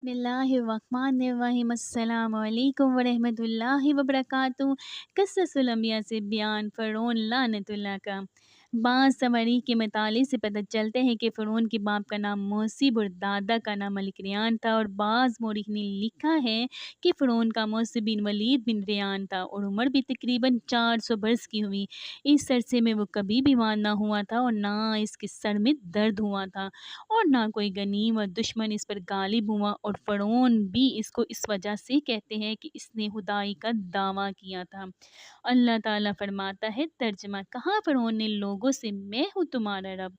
بسم اللہ الرحمن الرحیم السلام علیکم ورحمۃ اللہ وبرکاتہ۔ قصص الانبیاء سے بیان فرعون لعنت اللہ کا۔ بعض تواریخ کے مطالعے سے پتہ چلتا ہے کہ فرعون کے باپ کا نام موصب اور دادا کا نام ملک ریان تھا، اور بعض مورخ نے لکھا ہے کہ فرعون کا موصب بن ولید بن ریان تھا اور عمر بھی تقریباً 400 برس کی ہوئی۔ اس عرصے میں وہ کبھی بیمار نہ ہوا تھا اور نہ اس کے سر میں درد ہوا تھا، اور نہ کوئی غنیم اور دشمن اس پر غالب ہوا، اور فرعون بھی اس کو اس وجہ سے کہتے ہیں کہ اس نے خدائی کا دعویٰ کیا تھا۔ اللہ تعالیٰ فرماتا ہے، ترجمہ: کہا فرعون نے لوگوں سے، میں ہوں تمہارا رب،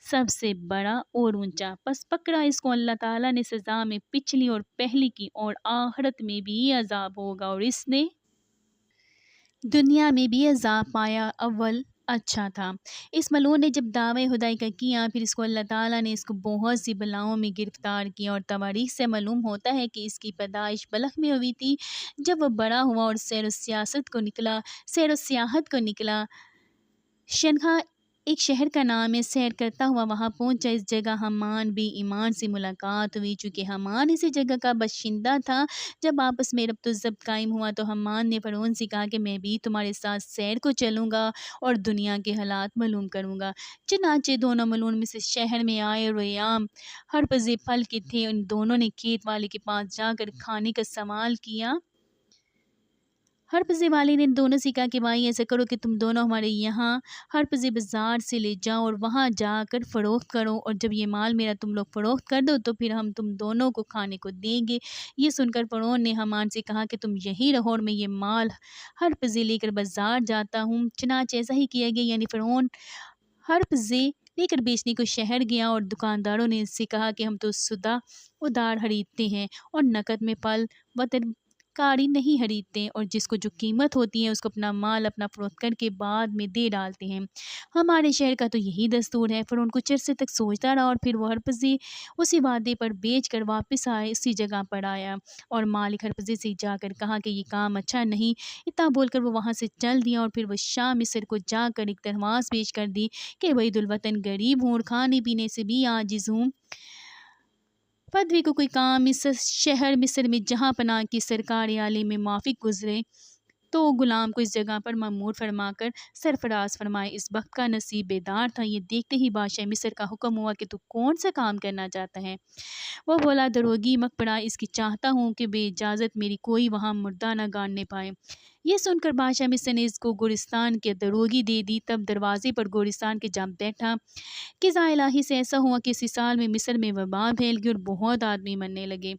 سب سے بڑا اور اونچا۔ پس پکڑا اس کو اللہ تعالیٰ نے سزا میں پچھلی اور پہلی کی، اور آخرت میں بھی عذاب ہوگا، اور اس نے دنیا میں بھی عذاب پایا، اول اچھا تھا۔ اس ملعون نے جب دعوی خدائی کا کیا، پھر اس کو اللہ تعالیٰ نے اس کو بہت سی بلاؤں میں گرفتار کیا، اور تواریخ سے معلوم ہوتا ہے کہ اس کی پیدائش بلخ میں ہوئی تھی۔ جب وہ بڑا ہوا اور سیر و سیاحت کو نکلا، شنغا ایک شہر کا نام ہے، سیر کرتا ہوا وہاں پہنچا۔ اس جگہ حمان بن ایمان سے ملاقات ہوئی۔ چونکہ حمان اسی جگہ کا باشندہ تھا، جب آپس میں ربط و ضبط قائم ہوا تو حمان نے فرعون سے کہا کہ میں بھی تمہارے ساتھ سیر کو چلوں گا اور دنیا کے حالات معلوم کروں گا۔ چنانچہ دونوں ملعون مصر شہر میں آئے، اور ایام ہرپزے پھل کے تھے۔ ان دونوں نے کھیت والے کے پاس جا کر کھانے کا سوال کیا۔ ہرپزے والے نے دونوں سے کہا کہ بھائی ایسا کرو کہ تم دونوں ہمارے یہاں ہرپزے بازار سے لے جاؤ اور وہاں جا کر فروخت کرو، اور جب یہ مال میرا تم لوگ فروخت کر دو تو پھر ہم تم دونوں کو کھانے کو دیں گے۔ یہ سن کر فرعون نے حمان سے کہا کہ تم یہی رہو اور میں یہ مال ہرپزے لے کر بازار جاتا ہوں۔ چنانچہ ایسا ہی کیا گیا، یعنی فرعون ہرپزے لے کر بیچنے کو شہر گیا، اور دکانداروں نے اس سے کہا کہ ہم تو سودہ ادھار خریدتے ہیں اور نقد میں پل وطن کاری نہیں خریدتے، اور جس کو جو قیمت ہوتی ہے اس کو اپنا مال اپنا فروخت کر کے بعد میں دے ڈالتے ہیں۔ ہمارے شہر کا تو یہی دستور ہے۔ فرعون کچھ عرصے تک سوچتا رہا، اور پھر وہ ہرپزے اسی وعدے پر بیچ کر واپس آئے، اسی جگہ پر آیا، اور مالک ہرپزے سے جا کر کہا کہ یہ کام اچھا نہیں۔ اتنا بول کر وہ وہاں سے چل دیا، اور پھر وہ شام مصر کو جا کر ایک درخواست پیش کر دی کہ بعید الوطن غریب ہوں اور کھانے پینے سے بھی عاجز ہوں۔ پدوی کو کوئی کام اس شہر مصر میں جہاں پناہ کی سرکار عالی میں موافق گزرے تو غلام کو اس جگہ پر مأمور فرما کر سرفراز فرمائے۔ اس وقت کا نصیب بیدار تھا۔ یہ دیکھتے ہی بادشاہ مصر کا حکم ہوا کہ تو کون سا کام کرنا چاہتا ہے؟ وہ بولا، دروگی مقبرہ اس کی چاہتا ہوں کہ بے اجازت میری کوئی وہاں مردہ نہ گاڑنے پائے۔ یہ سن کر بادشاہ مصر نے اس کو گورستان کے دروگی دے دی۔ تب دروازے پر گورستان کے جا بیٹھا۔ قضاء الہی سے ایسا ہوا کہ اسی سال میں مصر میں وبا پھیل گئی اور بہت آدمی مرنے لگے۔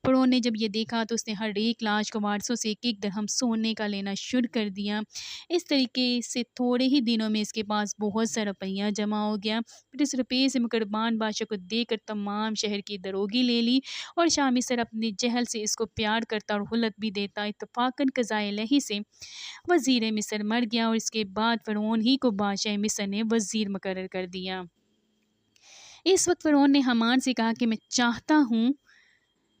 فرعون نے جب یہ دیکھا تو اس نے ہر ایک لاش کو وارثوں سے ایک ایک درہم سونے کا لینا شروع کر دیا۔ اس طریقے سے تھوڑے ہی دنوں میں اس کے پاس بہت سا روپیہ جمع ہو گیا۔ پھر اس روپے سے مکربان بادشاہ کو دے کر تمام شہر کی دروگی لے لی، اور شاہ مصر اپنے جہل سے اس کو پیار کرتا اور خلعت بھی دیتا۔ اتفاقاً قضاء الہی سے وزیر مصر مر گیا، اور اس کے بعد فرعون ہی کو بادشاہ مصر نے وزیر مقرر کر دیا۔ اس وقت فرعون نے حمان سے کہا کہ میں چاہتا ہوں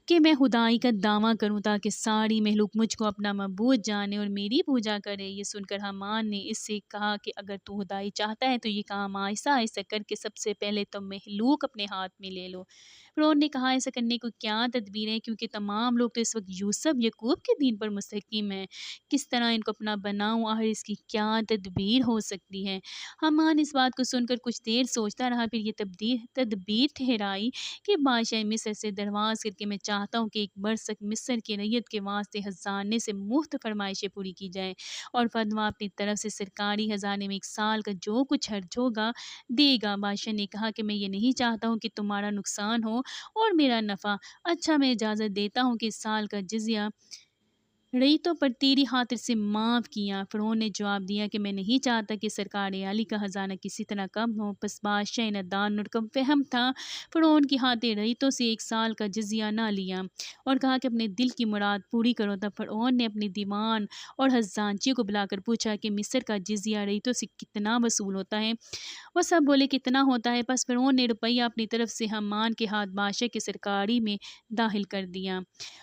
کہ میں خدائی کا دعویٰ کروں تاکہ ساری مخلوق مجھ کو اپنا معبود جانے اور میری پوجا کرے۔ یہ سن کر حمان نے اس سے کہا کہ اگر تو خدائی چاہتا ہے تو یہ کام آہستہ آہستہ کر کے سب سے پہلے تو مخلوق اپنے ہاتھ میں لے لو۔ فرعون نے کہا، ایسا کرنے کو کیا تدبیر ہے، کیونکہ تمام لوگ تو اس وقت یوسف یعقوب کے دین پر مستحکم ہیں، کس طرح ان کو اپنا بناؤں، آخر اس کی کیا تدبیر ہو سکتی ہے؟ حمان اس بات کو سن کر کچھ دیر سوچتا رہا، پھر یہ تدبیر ٹھہرائی کہ بادشاہ مصر سے درخواست کر کے میں چاہتا ہوں کہ ایک برسک مصر کی ریت کے واسطے خزانے سے مفت فرمائشیں پوری کی جائیں، اور فدویٰ اپنی طرف سے سرکاری خزانے میں ایک سال کا جو کچھ خرچ ہوگا دے گا۔ بادشاہ نے کہا کہ میں یہ نہیں چاہتا ہوں کہ تمہارا نقصان ہو اور میرا نفع۔ اچھا، میں اجازت دیتا ہوں کہ اس سال کا جزیہ ریتوں پر تیری خاطر سے معاف کیا۔ فرعون نے جواب دیا کہ میں نہیں چاہتا کہ سرکار عالی کا خزانہ کسی طرح کم ہو۔ پس بادشاہ نادان اور کم فہم تھا، فرعون کی خاطر ریتوں سے ایک سال کا جزیہ نہ لیا، اور کہا کہ اپنے دل کی مراد پوری کرو۔ تب فرعون نے اپنے دیوان اور خزانچیوں کو بلا کر پوچھا کہ مصر کا جزیہ ریتوں سے کتنا وصول ہوتا ہے؟ وہ سب بولے کتنا ہوتا ہے؟ پس فرعون نے روپیہ اپنی طرف سے حمان کے ہاتھ بادشاہ کی سرکاری میں داخل کر دیا،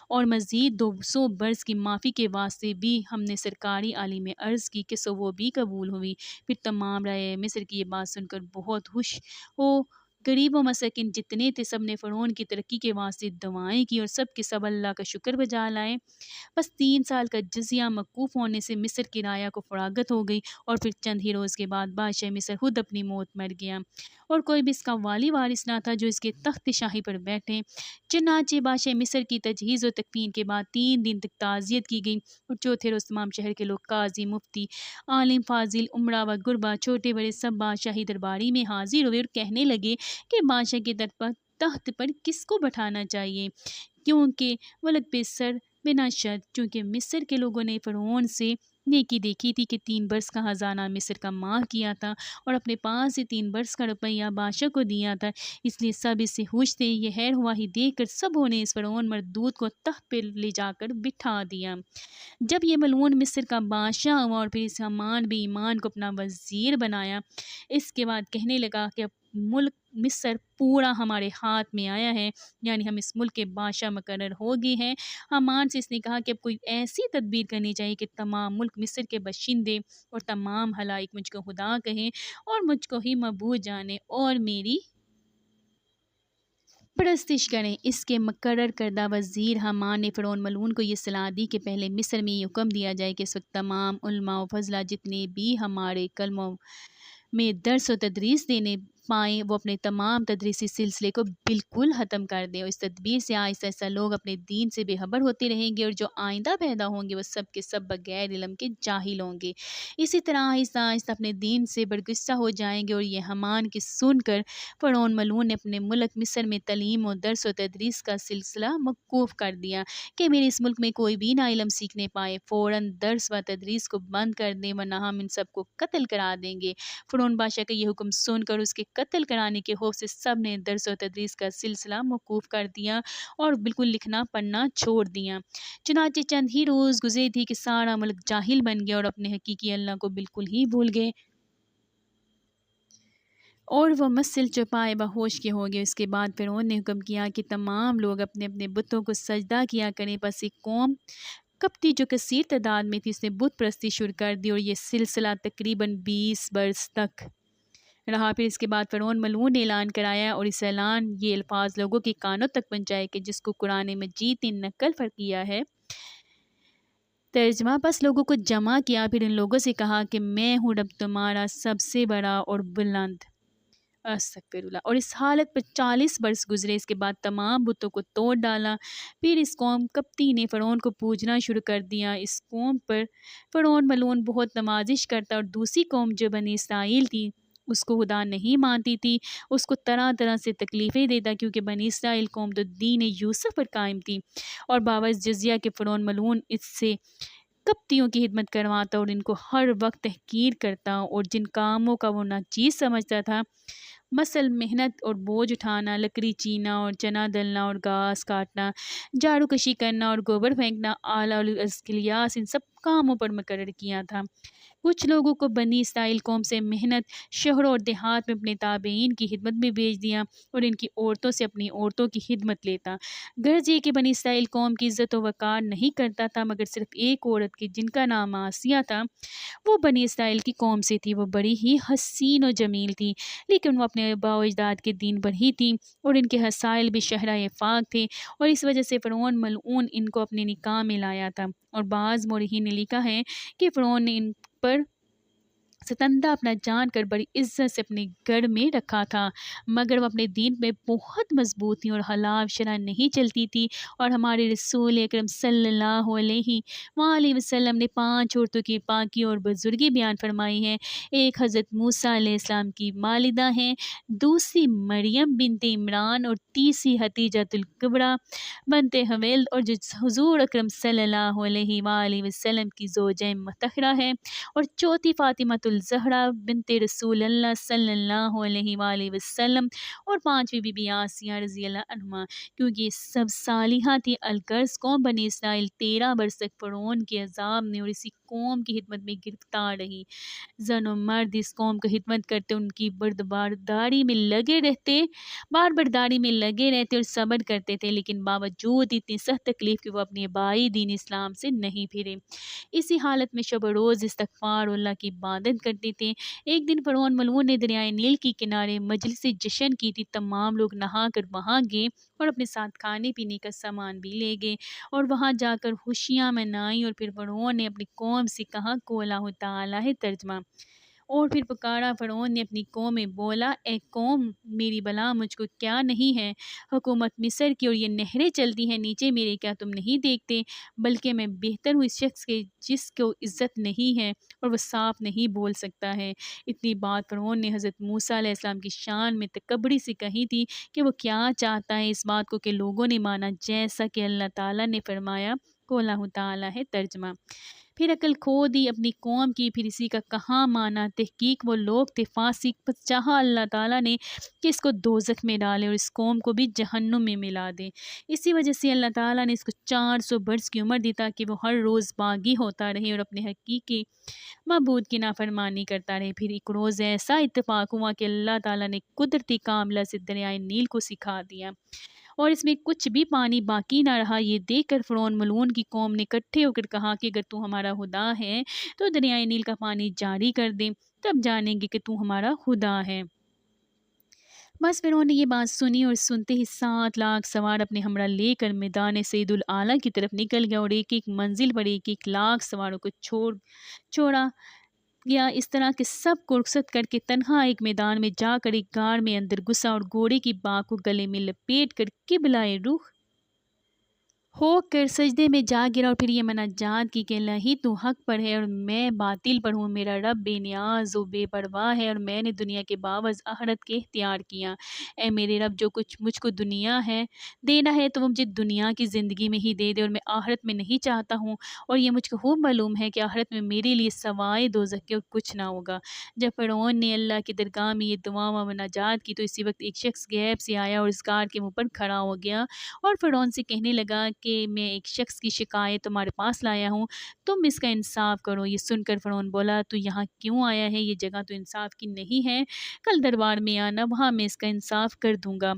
اور مزید 200 برس کی معافی کے واسطے بھی ہم نے سرکاری عالی میں عرض کی کہ سو وہ بھی قبول ہوئی۔ پھر تمام رعایا مصر کی یہ بات سن کر بہت خوش ہو غریب و مساکین جتنے تھے سب نے فرعون کی ترقی کے واسطے دعائیں کی اور سب کے سب اللہ کا شکر بجا لائے۔ بس 3 سال کا جزیہ موقوف ہونے سے مصر کی رعایا کو فراغت ہو گئی اور پھر چند ہی روز کے بعد بادشاہ مصر خود اپنی موت مر گیا اور کوئی بھی اس کا والی وارث نہ تھا جو اس کے تخت شاہی پر بیٹھے۔ چنانچہ بادشاہ مصر کی تجہیز و تکفین کے بعد 3 دن تک تعزیت کی گئی اور چوتھے روز تمام شہر کے لوگ قاضی، مفتی، عالم، فاضل، امراء و غربا، چھوٹے بڑے سب بادشاہی درباری میں حاضر ہوئے اور کہنے لگے کہ بادشاہ کے تخت پر کس کو بٹھانا چاہیے، کیونکہ ولد پہ سر بنا شرط، چونکہ مصر کے لوگوں نے فرعون سے نیکی دیکھی تھی کہ 3 برس کا خزانہ مصر کا معاف کیا تھا اور اپنے پاس سے 3 برس کا روپیہ بادشاہ کو دیا تھا، اس لیے سب اس سے خوش تھے۔ یہ خیر ہوا ہی دیکھ کر سبوں نے اس فرعون مردود کو تخت پہ لے جا کر بٹھا دیا۔ جب یہ ملعون مصر کا بادشاہ ہوا اور پھر اس حامان بے ایمان کو اپنا وزیر بنایا، اس کے بعد کہنے لگا کہ اب ملک مصر پورا ہمارے ہاتھ میں آیا ہے، یعنی ہم اس ملک کے بادشاہ مقرر ہو گئے ہیں۔ حامان سے اس نے کہا کہ اب کوئی ایسی تدبیر کرنی چاہیے کہ تمام ملک مصر کے باشندے اور تمام خلائق مجھ کو خدا کہیں اور مجھ کو ہی معبود جانے اور میری پرستش کریں۔ اس کے مقرر کردہ وزیر حامان نے فرعون ملعون کو یہ صلاح دی کہ پہلے مصر میں یہ حکم دیا جائے کہ اس وقت تمام علماء و فضلہ جتنے بھی ہمارے کلموں میں درس و تدریس دینے پائیں وہ اپنے تمام تدریسی سلسلے کو بالکل ختم کر دیں اور اس تدبیر سے آہستہ آہستہ لوگ اپنے دین سے بے خبر ہوتے رہیں گے اور جو آئندہ پیدا ہوں گے وہ سب کے سب بغیر علم کے جاہل ہوں گے۔ اسی طرح آہستہ آہستہ اپنے دین سے برگشتہ ہو جائیں گے اور یہ حامان کی سن کر فرعون ملعون نے اپنے ملک مصر میں تعلیم و درس و تدریس کا سلسلہ موقوف کر دیا کہ میرے اس ملک میں کوئی بھی نہ علم سیکھنے پائے، فوراً درس و تدریس کو بند کر دیں ورنہ ہم ان سب کو قتل کرا دیں گے۔ فرعون بادشاہ کا یہ حکم سن کر اس کے قتل کرانے کے خوف سے سب نے درس و تدریس کا سلسلہ موقوف کر دیا اور بالکل لکھنا پڑھنا چھوڑ دیا۔ چنانچہ چند ہی روز گزرے تھے کہ سارا ملک جاہل بن گیا اور اپنے حقیقی اللہ کو بالکل ہی بھول گئے اور وہ مسل چوپائے بہوش کے ہو گئے۔ اس کے بعد فرعون نے حکم کیا کہ تمام لوگ اپنے اپنے بتوں کو سجدہ کیا کریں۔ پس ایک قوم کپتی جو کثیر تعداد میں تھی اس نے بت پرستی شروع کر دی اور یہ سلسلہ تقریباً 20 برس تک رہا۔ پھر اس کے بعد فرعون ملعون نے اعلان کرایا اور اس اعلان یہ الفاظ لوگوں کے کانوں تک پہنچائے کہ جس کو قرآن مجید نے نقل کیا ہے۔ ترجمہ: پس لوگوں کو جمع کیا، پھر ان لوگوں سے کہا کہ میں ہوں رب تمہارا سب سے بڑا اور بلند۔ استغفر اللہ۔ اور اس حالت پر 40 برس گزرے۔ اس کے بعد تمام بتوں کو توڑ ڈالا۔ پھر اس قوم کپتی نے فرعون کو پوجنا شروع کر دیا۔ اس قوم پر فرعون ملعون بہت نوازش کرتا اور دوسری قوم جو بنی اسرائیل تھی اس کو خدا نہیں مانتی تھی، اس کو طرح طرح سے تکلیفیں دیتا کیونکہ بنی اسرائیل قوم تو دین یوسف پر قائم تھی اور باوجہ جزیہ کے فرعون ملعون اس سے کپتیوں کی خدمت کرواتا اور ان کو ہر وقت تحقیر کرتا اور جن کاموں کا وہ ناچیز سمجھتا تھا، مثل محنت اور بوجھ اٹھانا، لکڑی چیننا اور چنا دلنا اور گھاس کاٹنا، جھاڑو کشی کرنا اور گوبر پھینکنا، اعلیٰ الاذکیاس ان سب کاموں پر مقرر کیا تھا۔ کچھ لوگوں کو بنی اسرائیل قوم سے محنت، شہروں اور دیہات میں اپنے تابعین کی خدمت میں بھیج دیا اور ان کی عورتوں سے اپنی عورتوں کی خدمت لیتا۔ غرض یہ کہ بنی اسرائیل قوم کی عزت و وقار نہیں کرتا تھا مگر صرف ایک عورت کی جن کا نام آسیہ تھا۔ وہ بنی اسرائیل کی قوم سے تھی، وہ بڑی ہی حسین و جمیل تھی لیکن وہ اپنے آباء و اجداد کے دین پر ہی تھی اور ان کے حسائل بھی شہرہ فاق تھے اور اس وجہ سے فرعون ملعون ان کو اپنے نکاح میں لایا تھا۔ اور بعض مورخین نے لکھا ہے کہ فرعون نے ان پر ستندہ اپنا جان کر بڑی عزت سے اپنے گھر میں رکھا تھا مگر وہ اپنے دین میں بہت مضبوط تھی اور خلاف شرع نہیں چلتی تھی۔ اور ہمارے رسول اکرم صلی اللہ علیہ وآلہ وسلم نے 5 عورتوں کی پاکی اور بزرگی بیان فرمائی ہے۔ ایک حضرت موسیٰ علیہ السلام کی والدہ ہیں، دوسری مریم بنت عمران اور تیسری حتیجۃ الکبریٰ بنت خویلد اور جو حضور اکرم صلی اللہ علیہ وآلہ وسلم کی زوجہ مطہرہ ہے، اور چوتھی فاطمہ الزہرا بنت رسول اللہ صلی اللہ علیہ وآلہ وسلم اور 5ویں بی بی آسیہ رضی اللہ عنہا، کیونکہ یہ سب صالحہ تھی۔ الغرض قوم بنی اسرائیل 13 برس تک فرعون کے عذاب نے اور اسی قوم کی خدمت میں گرفتار رہی۔ زن و مرد اس قوم کو خدمت کرتے، ان کی بار برداری میں لگے رہتے اور صبر کرتے تھے، لیکن باوجود اتنی سخت تکلیف کہ وہ اپنے آبائی دین اسلام سے نہیں پھرے۔ اسی حالت میں شب و روز استغفار اور اللہ کی عبادت کرتے تھے۔ ایک دن فرعون ملعون نے دریائے نیل کے کنارے مجلس جشن کی تھی۔ تمام لوگ نہا کر وہاں گئے اور اپنے ساتھ کھانے پینے کا سامان بھی لے گئے اور وہاں جا کر خوشیاں منائیں، اور پھر فرعون نے اپنی قوم سے کہا کہ اللہ تعالیٰ ہے ترجمہ۔ اور پھر پکارا فرعون نے اپنی قوم میں، بولا اے قوم میری بلا مجھ کو کیا نہیں ہے؟ حکومت مصر کی، اور یہ نہریں چلتی ہیں نیچے میرے، کیا تم نہیں دیکھتے؟ بلکہ میں بہتر ہوں اس شخص کے جس کو عزت نہیں ہے اور وہ صاف نہیں بول سکتا ہے۔ اتنی بات فرعون نے حضرت موسیٰ علیہ السلام کی شان میں تکبری سے کہی تھی کہ وہ کیا چاہتا ہے اس بات کو کہ لوگوں نے مانا جیسا کہ اللہ تعالیٰ نے فرمایا کہ اللہ تعالیٰ ہے ترجمہ۔ پھر عقل کھو دی اپنی قوم کی، پھر اسی کا کہاں مانا۔ تحقیق وہ لوگ تھے فاسق، پس چاہا اللہ تعالیٰ نے کہ اس کو دوزخ میں ڈالے اور اس قوم کو بھی جہنم میں ملا دے۔ اسی وجہ سے اللہ تعالیٰ نے اس کو 400 برس کی عمر دی تاکہ وہ ہر روز باغی ہوتا رہے اور اپنے حقیقی معبود کی نافرمانی کرتا رہے۔ پھر ایک روز ایسا اتفاق ہوا کہ اللہ تعالیٰ نے قدرتی کاملہ سے دریائے نیل کو سکھا دیا اور اس میں کچھ بھی پانی باقی نہ رہا۔ یہ دیکھ کر فرعون ملعون کی قوم نے اکٹھے ہو کر کہا کہ اگر تو ہمارا خدا ہے تو دریائے نیل کا پانی جاری کر دے، تب جانیں گے کہ تو ہمارا خدا ہے۔ بس فرعون نے یہ بات سنی اور سنتے ہی 7 لاکھ سوار اپنے ہمراہ لے کر میدان سعید الاعلیٰ کی طرف نکل گیا اور ایک ایک منزل پر ایک ایک لاکھ سواروں کو چھوڑا گیا، اس طرح کہ سب کو رخصت کر کے تنہا ایک میدان میں جا کر ایک غار میں اندر گھسا اور گھوڑے کی باگ کو گلے میں لپیٹ کر قبلۂ رخ ہو کر سجدے میں جا گرا اور پھر یہ مناجات کی کہ الہی تو حق پر ہے اور میں باطل پر ہوں، میرا رب بے نیاز و بے پرواہ ہے اور میں نے دنیا کے باوجھ آخرت کے اختیار کیا۔ اے میرے رب، جو کچھ مجھ کو دنیا ہے دینا ہے تو وہ مجھے دنیا کی زندگی میں ہی دے دے، اور میں آخرت میں نہیں چاہتا ہوں، اور یہ مجھ کو خوب معلوم ہے کہ آخرت میں میرے لیے سوائے دوزخ کے اور کچھ نہ ہوگا۔ جب فرعون نے اللہ کی درگاہ میں یہ دعا و مناجات کی تو اسی وقت ایک شخص غیب سے آیا اور اس غار کے منہ پر کھڑا ہو گیا اور فرعون سے کہنے لگا کہ میں ایک شخص کی شکایت تمہارے پاس لایا ہوں، تم اس کا انصاف کرو۔ یہ سن کر فرعون بولا تو یہاں کیوں آیا ہے؟ یہ جگہ تو انصاف کی نہیں ہے، کل دربار میں آنا، وہاں میں اس کا انصاف کر دوں گا،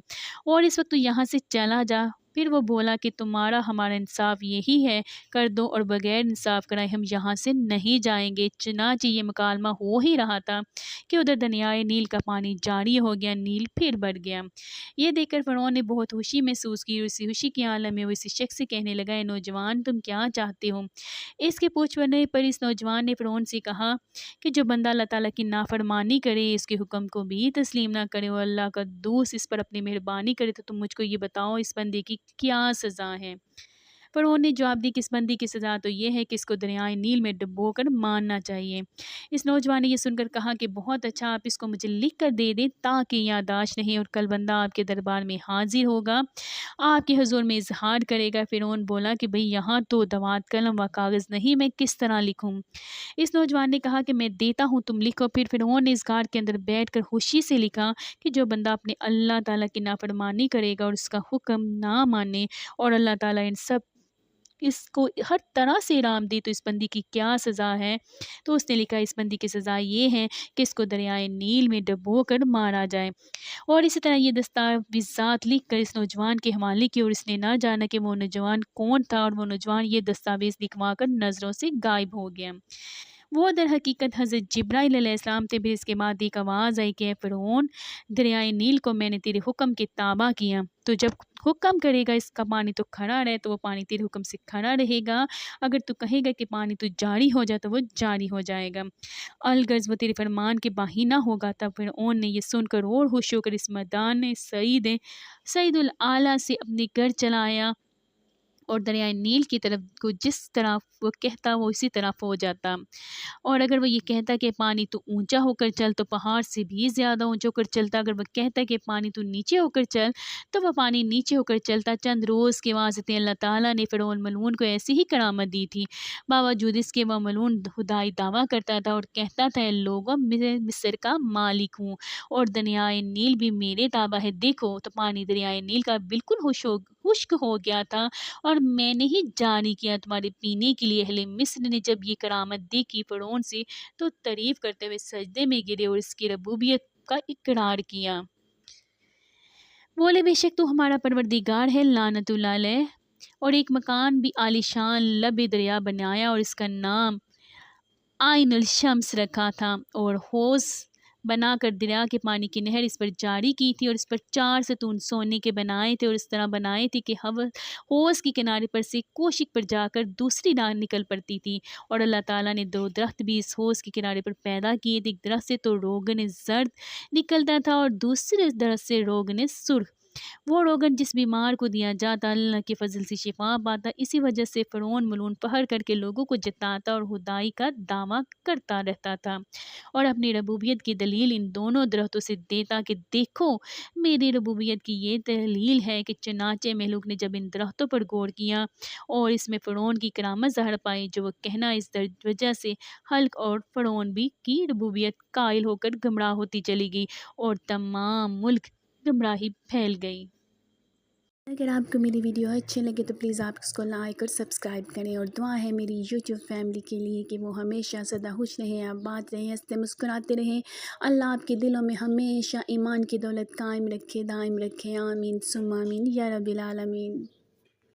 اور اس وقت تو یہاں سے چلا جا۔ پھر وہ بولا کہ تمہارا ہمارا انصاف یہی ہے، کر دو، اور بغیر انصاف کرائے ہم یہاں سے نہیں جائیں گے۔ چنانچہ یہ مکالمہ ہو ہی رہا تھا کہ ادھر دریائے نیل کا پانی جاری ہو گیا، نیل پھر بڑھ گیا۔ یہ دیکھ کر فرعون نے بہت خوشی محسوس کی اور اسی خوشی کے عالم میں وہ اسی شخص سے کہنے لگا، اے نوجوان، تم کیا چاہتے ہو؟ اس کے پوچھنے پر اس نوجوان نے فرعون سے کہا کہ جو بندہ اللہ تعالیٰ کی نافرمانی کرے، اس کے حکم کو بھی تسلیم نہ کرے اور اللہ کا دوست اس پر اپنی مہربانی کرے تو تم مجھ کو یہ بتاؤ اس بندے کی کیا سزا ہے؟ فرعون نے جواب دی کہ اس بندی کی سزا تو یہ ہے کہ اس کو دریائے نیل میں ڈبو کر مارنا چاہیے۔ اس نوجوان نے یہ سن کر کہا کہ بہت اچھا، آپ اس کو مجھے لکھ کر دے دیں تاکہ یادداشت رہے، اور کل بندہ آپ کے دربار میں حاضر ہوگا، آپ کے حضور میں اظہار کرے گا۔ فرعون بولا کہ بھئی یہاں تو دوات قلم و کاغذ نہیں، میں کس طرح لکھوں؟ اس نوجوان نے کہا کہ میں دیتا ہوں، تم لکھو۔ پھر فرعون نے اس غار کے اندر بیٹھ کر خوشی سے لکھا کہ جو بندہ اپنے اللہ تعالیٰ کی نافرمانی کرے گا اور اس کا حکم نہ مانے، اور اللہ تعالیٰ ان سب اس کو ہر طرح سے ارام دی تو اس بندی کی کیا سزا ہے؟ تو اس نے لکھا اس بندی کی سزا یہ ہے کہ اس کو دریائے نیل میں ڈبو کر مارا جائے، اور اسی طرح یہ دستاویزات لکھ کر اس نوجوان کے حوالے کی، اور اس نے نہ جانا کہ وہ نوجوان کون تھا، اور وہ نوجوان یہ دستاویز لکھوا کر نظروں سے غائب ہو گیا۔ وہ در حقیقت حضرت جبرائیل علیہ السلام تھے۔ پھر اس کے بعد ایک آواز آئی کہ اے فرعون، دریائے نیل کو میں نے تیرے حکم کے تابع کیا، تو جب حکم کرے گا اس کا پانی تو کھڑا رہے تو وہ پانی تیرے حکم سے کھڑا رہے گا، اگر تو کہے گا کہ پانی تو جاری ہو جائے تو وہ جاری ہو جائے گا، الغرض وہ تیرے فرمان کے باہی نہ ہوگا۔ تب فرعون نے یہ سن کر اور خوش ہو کر اس میدان سعید الاعلیٰ سے اپنے گھر چلا آیا اور دریائے نیل کی طرف کو جس طرح وہ کہتا وہ اسی طرف ہو جاتا، اور اگر وہ یہ کہتا کہ پانی تو اونچا ہو کر چل تو پہاڑ سے بھی زیادہ اونچا ہو کر چلتا، اگر وہ کہتا کہ پانی تو نیچے ہو کر چل تو وہ پانی نیچے ہو کر چلتا۔ چند روز کے واسطے اللہ تعالیٰ نے فرعون ملعون کو ایسی ہی کرامت دی تھی، باوجود اس کے وہ ملعون خدائی دعویٰ کرتا تھا اور کہتا تھا، اے لوگوں، میں مصر کا مالک ہوں اور دریائے نیل بھی میرے تابع ہے، دیکھو تو پانی دریائے نیل کا بالکل خشک ہو گیا تھا اور میں نے ہی جاری کیا تمہارے پینے کے لیے۔ اہل مصر نے جب یہ کرامت دیکھی فرعون سے تو تعریف کرتے ہوئے سجدے میں گرے اور اس کی ربوبیت کا اقرار کیا۔ بولے بے شک تو ہمارا پروردگار ہے لعنت اللہ علیہ، اور ایک مکان بھی عالیشان لب دریا بنایا اور اس کا نام عین الشمس رکھا تھا، اور حوض بنا کر دریا کے پانی کی نہر اس پر جاری کی تھی، اور اس پر 4 ستون سونے کے بنائے تھے اور اس طرح بنائے تھے کہ حوض کی کنارے پر سے کوشک پر جا کر دوسری راہ نکل پڑتی تھی۔ اور اللہ تعالیٰ نے 2 درخت بھی اس حوض کے کنارے پر پیدا کیے تھے، ایک درخت سے تو روغن زرد نکلتا تھا اور دوسرے درخت سے روغن سرخ۔ وہ روغن جس بیمار کو دیا جاتا اللہ کے فضل سے شفا پاتا۔ اسی وجہ سے فرعون ملعون پہر کر کے لوگوں کو جتاتا اور خدائی کا دعویٰ کرتا رہتا تھا اور اپنی ربوبیت کی دلیل ان دونوں درختوں سے دیتا کہ دیکھو میری ربوبیت کی یہ دلیل ہے کہ چنانچہ مخلوق نے جب ان درختوں پر غور کیا اور اس میں فرعون کی کرامت ظاہر پائی جو وہ کہنا اس وجہ سے حلق اور فرعون بھی کی ربوبیت قائل ہو کر گمراہ ہوتی چلی گئی اور تمام ملک گمراہی پھیل گئی۔ اگر آپ کو میری ویڈیو اچھی لگے تو پلیز آپ اس کو لائک اور سبسکرائب کریں، اور دعا ہے میری یوٹیوب فیملی کے لیے کہ وہ ہمیشہ سدا خوش رہیں، آباد رہیں، ہنستے مسکراتے رہیں۔ اللہ آپ کے دلوں میں ہمیشہ ایمان کی دولت قائم رکھے، دائم رکھے، آمین ثم آمین یا رب العالمین۔